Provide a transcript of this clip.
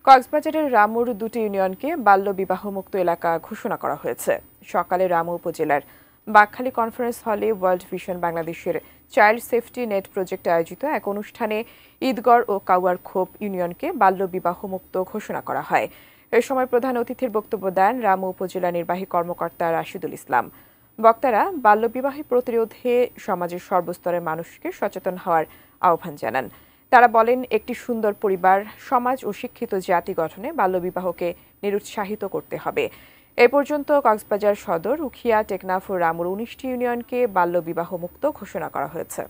কক্সবাজারের রামুর দুটি ইউনিয়নকে বাল্যবিবাহমুক্ত এলাকা ঘোষণা করা হয়েছে। সকালে রামু উপজেলার বাকখালী কনফারেন্স হলে ওয়ার্ল্ড ভিশন বাংলাদেশের চাইল্ড সেফটি নেট প্রজেক্ট আয়োজিত এক অনুষ্ঠানে ঈদগড় ও কাউয়ারখোপ ইউনিয়নকে বাল্যবিবাহমুক্ত ঘোষণা করা হয়। এ সময় প্রধান অতিথির বক্তব্য দেন রামু উপজেলা নির্বাহী কর্মকর্তা রাশিদুল ইসলাম। বক্তারা বাল্যবিবাহ প্রতিরোধে সমাজের সর্বস্তরের মানুষকে সচেতন হওয়ার আহ্বান জানান। তারা বলেন, একটি সুন্দর পরিবার, সমাজ ও শিক্ষিত জাতি গঠনে বাল্যবিবাহকে নিরুৎসাহিত করতে হবে। এ পর্যন্ত কক্সবাজার সদর, উখিয়া, টেকনাফ ও রামুর ১৯টি ইউনিয়নকে বাল্যবিবাহ মুক্ত ঘোষণা করা হয়েছে।